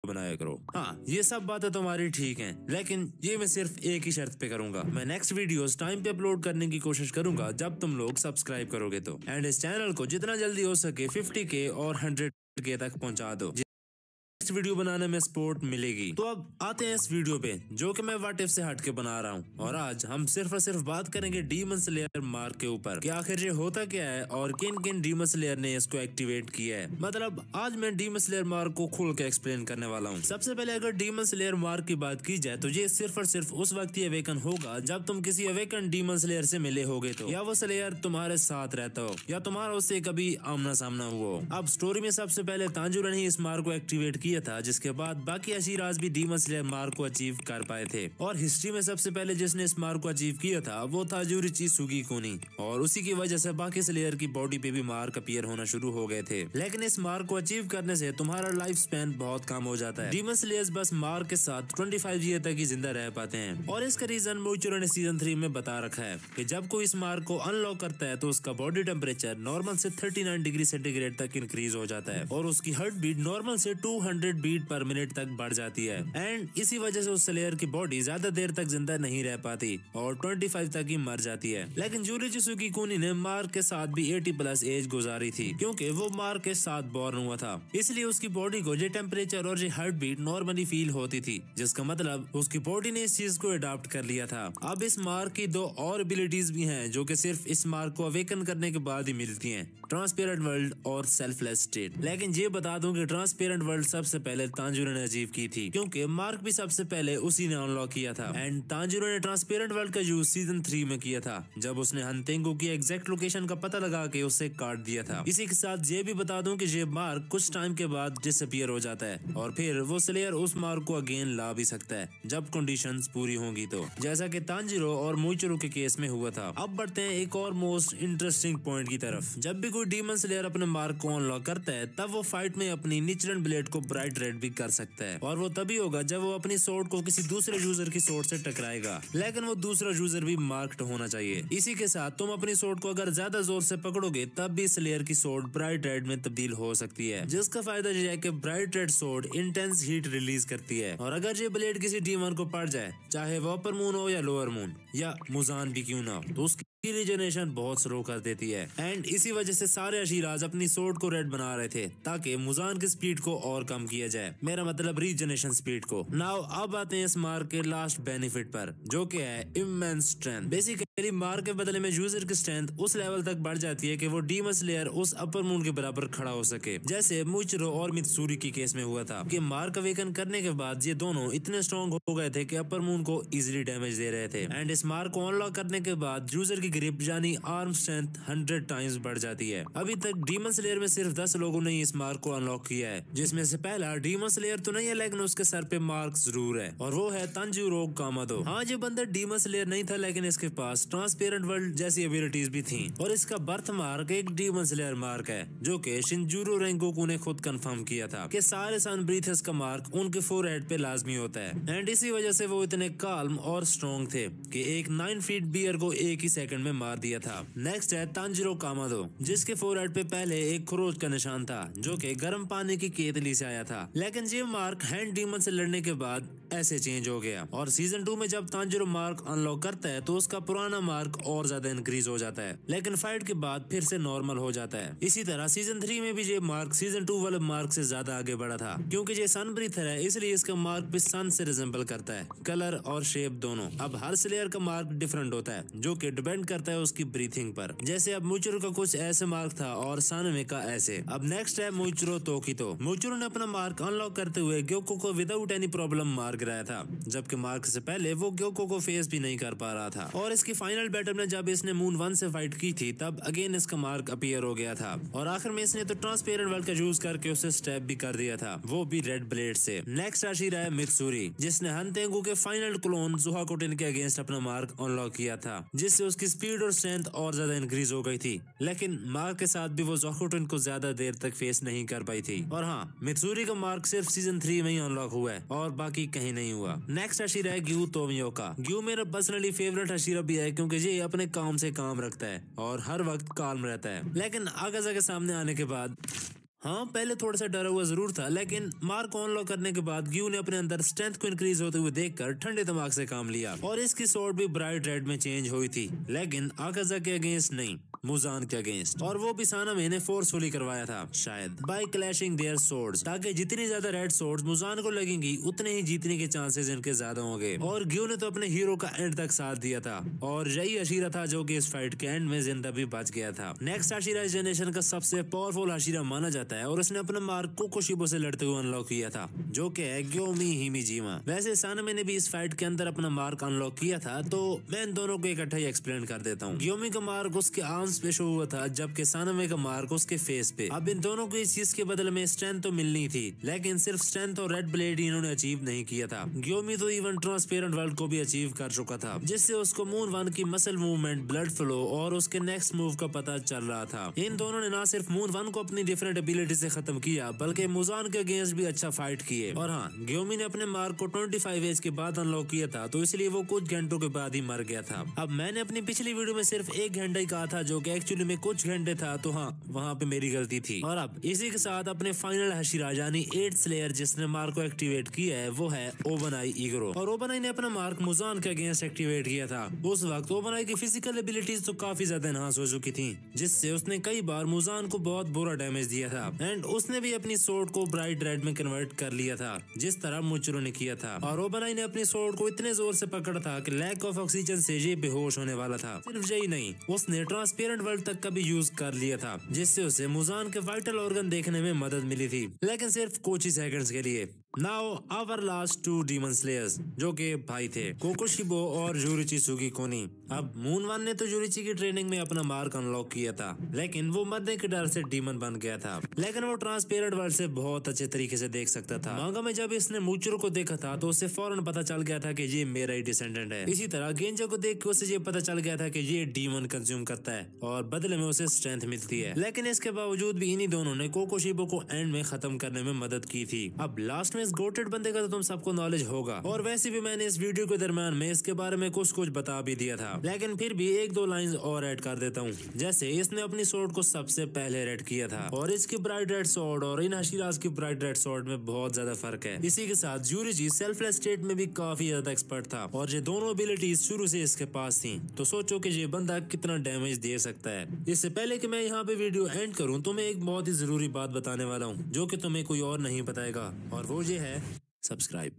बनाया करो। हाँ, ये सब बातें तुम्हारी ठीक हैं, लेकिन ये मैं सिर्फ एक ही शर्त पे करूंगा। मैं नेक्स्ट वीडियोस टाइम पे अपलोड करने की कोशिश करूंगा जब तुम लोग सब्सक्राइब करोगे तो। एंड इस चैनल को जितना जल्दी हो सके 50K और 100K तक पहुंचा दो। नेक्स्ट वीडियो बनाने में सपोर्ट मिलेगी। तो अब आते हैं इस वीडियो पे, जो कि मैं व्हाट इफ से हटके बना रहा हूँ। और आज हम सिर्फ और सिर्फ बात करेंगे डीमन स्लेयर मार्क के ऊपर कि आखिर ये होता क्या है और किन किन डीमन स्लेयर ने इसको एक्टिवेट किया है। मतलब आज मैं डीमन स्लेयर मार्क को खुल के एक्सप्लेन करने वाला हूँ। सबसे पहले अगर डीमन स्लेयर मार्क की बात की जाए तो ये सिर्फ और सिर्फ उस वक्त ही अवेकन होगा जब तुम किसी अवेकन डीमन स्लेयर से मिले होगे तो, या वो स्लेयर तुम्हारे साथ रहता हो, या तुम्हारा उससे कभी आमना सामना हुआ हो। अब स्टोरी में सबसे पहले तांजुरा ने इस मार्क को एक्टिवेट किया था, जिसके बाद बाकी अशीराज भी डीमन स्लेयर मार्क को अचीव कर पाए थे। और हिस्ट्री में सबसे पहले जिसने इस मार्क को अचीव किया था वो था यूरिची सुगीकोनी, और उसी की वजह से बाकी स्लेयर की बॉडी पे भी मार्क अपीयर होना शुरू हो गए थे। लेकिन इस मार्क को अचीव करने से तुम्हारा लाइफ स्पैन बहुत कम हो जाता है। डीमन स्लेयर्स बस मार्क के साथ 25 ईयर तक ही जिंदा रह पाते हैं, और इसका रीजन मोइचिरो ने सीजन 3 में बता रखा है कि जब कोई इस मार्क को अनलॉक करता है तो उसका बॉडी टेम्परेचर नॉर्मल से 39 डिग्री सेंटीग्रेड तक इंक्रीज हो जाता है, और उसकी हार्ट बीट नॉर्मल से 200 बीट पर मिनट तक बढ़ जाती है। एंड इसी वजह से उस स्लेयर की बॉडी ज्यादा देर तक जिंदा नहीं रह पाती और 25 तक ही मर जाती है। लेकिन यूरिची सुगीकोनी ने मार्क के साथ भी 80+ एज गुजारी थी, क्योंकि वो मार्क के साथ बॉर्न हुआ था, इसलिए उसकी बॉडी को ये टेम्परेचर और ये हार्ट बीट नॉर्मली फील होती थी, जिसका मतलब उसकी बॉडी ने इस चीज को अडॉप्ट कर लिया था। अब इस मार्क की दो और एबिलिटीज भी हैं जो कि सिर्फ इस मार्क को अवेकन करने के बाद ही मिलती हैं, ट्रांसपेरेंट वर्ल्ड और सेल्फलेस स्टेट। लेकिन ये बता दूं कि ट्रांसपेरेंट वर्ल्ड सबसे पहले तांजुरा ने अचीव की थी, क्योंकि मार्क भी सबसे पहले उसी ने अनलॉक किया था। एंड तांजुरा ने ट्रांसपेरेंट वर्ल्ड का यूज सीजन 3 में किया था, जब उसने हंतेंगो की एग्जैक्ट लोकेशन का पता लगा के उसे काट दिया था। इसी के साथ ये भी बता दूं कि ये मार्क कुछ टाइम के बाद डिसअपीयर हो जाता है, और फिर वो स्लेयर उस मार्क को अगेन ला भी सकता है जब कंडीशंस पूरी होंगी तो, जैसा कि तांजिरो और मोइचिरो के केस में हुआ था। अब बढ़ते हैं एक और मोस्ट इंटरेस्टिंग पॉइंट की तरफ। जब भी कोई डीमन स्लेयर अपने मार्क को अनलॉक करता है तब वो फाइट में अपनी निचरन ब्लेड को ब्राइट रेड भी कर सकता है, और वो तभी होगा जब वो अपनी सोर्ड को किसी दूसरे यूजर की सोर्ड से टकराएगा। लेकिन वो दूसरा यूजर भी मार्क्ड होना चाहिए। इसी के साथ तुम अपनी सोर्ड को अगर ज्यादा जोर से पकड़ोगे तब भी स्लेयर की सोर्ड ब्राइट रेड में तब्दील हो सकती है, जिसका फायदा यह है कि bright red sword intense heat release करती है, और अगर ये ब्लेड किसी डीमन को पड़ जाए, चाहे वो अपर मून हो या लोअर मून या मुजान भी क्यों ना हो, तो उसकी रीजनरेशन बहुत स्लो कर देती है। एंड इसी वजह से सारे अशीराज अपनी सोर्ड को रेड बना रहे थे ताकि मुजान की स्पीड को और कम किया जाए, मेरा मतलब रीजनरेशन स्पीड को। नाउ अब आते हैं इस मार्क के लास्ट बेनिफिट पर, जो कि है इमेंस स्ट्रेंथ। बेसिकली मार्क के बदले में यूजर की स्ट्रेंथ उस लेवल तक बढ़ जाती है कि वो डीमन स्लेयर उस अपर मून के बराबर खड़ा हो सके, जैसे मोइचिरो और मित्सुरी की केस में हुआ था कि मार्क अवेकन करने के बाद ये दोनों इतने स्ट्रॉन्ग हो गए थे कि अपर मून को इजिली डैमेज दे रहे थे। एंड इस मार्क को अनलॉक करने के बाद यूजर की ग्रिप यानी आर्म स्ट्रेंथ 100 टाइम्स बढ़ जाती है। अभी तक डीमन स्लेयर में सिर्फ 10 लोगों ने इस मार्क को अनलॉक किया है, जिसमें से पहला डीमन स्लेयर तो नहीं है, लेकिन उसके सर पे मार्क जरूर है, और वो है तांजिरो कामादो। हाँ, ये बंदा डीमन स्लेयर नहीं था, लेकिन इसके पास ट्रांसपेरेंट वर्ल्ड जैसी एबिलिटीज भी थी, और इसका बर्थ मार्क एक डीमन स्लेयर मार्क है, जो कि शिनजुरो रेंगोकू ने खुद कंफर्म किया था कि सारे सन ब्रीथर्स का मार्क उनके फोरहेड पे लाजमी होता है। एंड इसी वजह से वो इतने काल्म और स्ट्रॉन्ग थे कि एक 9 फीट बियर को एक ही सेकंड में मार दिया था। नेक्स्ट है तांजिरो कामादो, जिसके फोरहेड पे पहले एक खरोच का निशान था, जो कि गर्म पानी की केतली से आया था। लेकिन ये मार्क हैंड डीमन से लड़ने के बाद ऐसे चेंज हो गया, और सीजन 2 में जब तांजिरो मार्क अनलॉक करता है तो उसका पुराना मार्क और ज्यादा इंक्रीज हो जाता है, लेकिन फाइट के बाद फिर से नॉर्मल हो जाता है। इसी तरह सीजन 3 में भी ये मार्क सीजन 2 वाले मार्क से ज्यादा आगे बढ़ा था, क्योंकि ये सन ब्रीथर है, इसलिए इसका मार्क भी सन से रिजेंबल करता है, कलर और शेप दोनों। अब हर स्लेयर का मार्क डिफरेंट होता है, जो कि डिपेंड करता है उसकी ब्रीथिंग पर। जैसे अब मोइचिरो का कुछ ऐसे मार्क था और सानमे का ऐसे। अब नेक्स्ट है मोइचिरो तोकितो। मोइचिरो ने अपना मार्क अनलॉक करते हुए ग्योको को विदाउट एनी प्रॉब्लम मार गिराया था, जबकि मार्क से पहले वो ग्योको को फेस भी नहीं कर पा रहा था। और इसकी फाइनल बैटल में जब इसने मून 1 से फाइट की थी तब अगेन इसका मार्क अपीयर हो गया था, और आखिर में इसने तो ट्रांसपेरेंट वर्ल्ड का यूज करके उसे स्टैब भी कर दिया था, वो भी रेड ब्लेड से। नेक्स्ट आशीरा है मित्सुरी, जिसने हंतेंगू के फाइनल क्लोन जुहाकोटेन के अगेंस्ट अपना मार्क अनलॉक किया था, जिससे उसकी स्पीड और स्ट्रेंथ और ज्यादा इंक्रीज हो गई थी। लेकिन मार्क के साथ भी वो जुहाकोटेन को ज्यादा देर तक फेस नहीं कर पाई थी। और हाँ, मित्सुरी का मार्क सिर्फ सीजन 3 में ही अनलॉक हुआ है और बाकी कहीं नहीं हुआ। नेक्स्ट आशीरा है ग्यू तोमियोका। ग्यू मेरा पर्सनली फेवरेट आशीरा भी है, क्योंकि ये अपने काम से काम रखता है और हर वक्त काल्म रहता है, लेकिन आगाज़ा के सामने आने के बाद हाँ, पहले थोड़ा सा डरा हुआ जरूर था, लेकिन मार्क को अनलॉक करने के बाद ग्यू ने अपने अंदर स्ट्रेंथ को इंक्रीज होते हुए देखकर ठंडे दिमाग से काम लिया और इसकी स्वॉर्ड भी ब्राइट रेड में चेंज हुई थी, लेकिन आकाजा के अगेंस्ट नहीं, मुजान के अगेंस्ट। और वो भी सानामे ने फोर्सफुली करवाया था, शायद बाय क्लैशिंग देयर सोर्ड्स, ताकि जितनी ज्यादा रेड सोर्ड्स मुजान को लगेंगी उतने ही जीतने के चांसेस इनके ज्यादा होंगे। और ग्यू ने तो अपने हीरो का एंड तक साथ दिया था और यही हशीरा था जो कि इस फाइट के एंड में जिंदा भी बच गया था। नेक्स्ट हशीरा इस जनरेशन का सबसे पावरफुल हशीरा माना जाता है और उसने अपने मार्क को कोशिबो से लड़ते हुए अनलॉक किया था, जो कि है ग्योमी हिमिजिमा। वैसे सानामे ने भी इस फाइट के अंदर अपना मार्क अनलॉक किया था, तो मैं इन दोनों को इकट्ठा ही एक्सप्लेन कर देता हूँ। ग्योमी का मार्क उसके आर्म्स पे शो हुआ था, जबकि सानामे का मार्क उसके फेस पे। अब इन दोनों को इस चीज के बदले में स्ट्रेंथ तो मिलनी थी, लेकिन सिर्फ स्ट्रेंथ और रेड ब्लेड इन्होंने अचीव नहीं किया था। ग्योमी तो इवन ट्रांसपेरेंट वर्ल्ड को भी अचीव कर चुका था, जिससे उसको मून वन की मसल मूवमेंट, ब्लड फ्लो और उसके नेक्स्ट मूव का पता चल रहा था। इन दोनों ने ना सिर्फ मून वन को अपनी डिफरेंट एबिलिटी से खत्म किया, बल्कि मुजान के अगेंस्ट भी अच्छा फाइट किए। और हाँ, ग्योमी ने अपने मार्क को 25 एज के बाद अनलॉक किया था, तो इसलिए वो कुछ घंटों के बाद ही मर गया था। अब मैंने अपनी पिछली वीडियो में सिर्फ 1 घंटा ही कहा था, जो कि एक्चुअली में कुछ घंटे था, तो हाँ, वहाँ पे मेरी गलती थी। और अब इसी के साथ अपने फाइनल हशीरा यानी 8th स्लेयर जिसने मार्क को एक्टिवेट किया है, वो है ओबनाई ईगरो। और ओबनाई ने अपना मार्क मुजान के अगेंस्ट एक्टिवेट किया था। उस वक्त ओबनाई की फिजिकल एबिलिटीज तो काफी ज्यादा एनहांस हो चुकी थी, जिससे उसने कई बार मुजान को बहुत बुरा डैमेज दिया था। एंड उसने भी अपनी सोर्ड को ब्राइट रेड में कन्वर्ट कर लिया था, जिस तरह मुचुरो ने किया था। और ओबनाई ने अपनी सोर्ड को इतने जोर से पकड़ा था कि लैक ऑफ ऑक्सीजन से ये बेहोश होने वाला था। सिर्फ यही नहीं, उसने ट्रांसपेरेंट वर्ल्ड तक का भी यूज कर लिया था, जिससे उसे मुजान के वाइटल ऑर्गन देखने में मदद मिली थी, लेकिन सिर्फ कुछ ही सेकंड्स के लिए। Now our last 2 demon slayers, जो के भाई थे कोकोशिबो और यूरिची सुगिकोनी। अब मून वन ने तो यूरिची की ट्रेनिंग में अपना मार्क अनलॉक किया था, लेकिन वो मरने के डर से डीमन बन गया था। लेकिन वो ट्रांसपेरेंट वर्ल्ड से बहुत अच्छे तरीके से देख सकता था। मांगा में जब इसने मुचुरो को देखा था, तो उसे फौरन पता चल गया था कि ये मेरा ही डिसेंडेंट है। इसी तरह गेंजो को देख के उसे ये पता चल गया था कि ये डीमन कंज्यूम करता है और बदले में उसे स्ट्रेंथ मिलती है। लेकिन इसके बावजूद भी इन्हीं दोनों ने कोकोशिबो को एंड में खत्म करने में मदद की थी। अब लास्ट में इस गोटेड बंदे का तो तुम सबको नॉलेज होगा, और वैसे भी मैंने इस वीडियो के दरम्यान में इसके बारे में कुछ भी बता दिया था, लेकिन फिर भी 1-2 लाइंस और ऐड कर देता हूँ। जैसे इसने अपनी सोर्ड को सबसे पहले रेड किया था, और इसकी ब्राइट रेड सोर्ड और इन हशीराज की ब्राइट रेड सोर्ड में बहुत ज्यादा फर्क है। इसी के साथ यूरिची सेल्फलेस स्टेट में भी काफी ज्यादा एक्सपर्ट था, और ये दोनों एबिलिटीज शुरू से इसके पास थी। तो सोचो कि ये बंदा कितना डैमेज दे सकता है। इससे पहले कि मैं यहाँ पे वीडियो एंड करूँ, तो मैं एक बहुत ही जरूरी बात बताने वाला हूँ, जो कि तुम्हें कोई और नहीं बताएगा, और वो ये है सब्सक्राइब।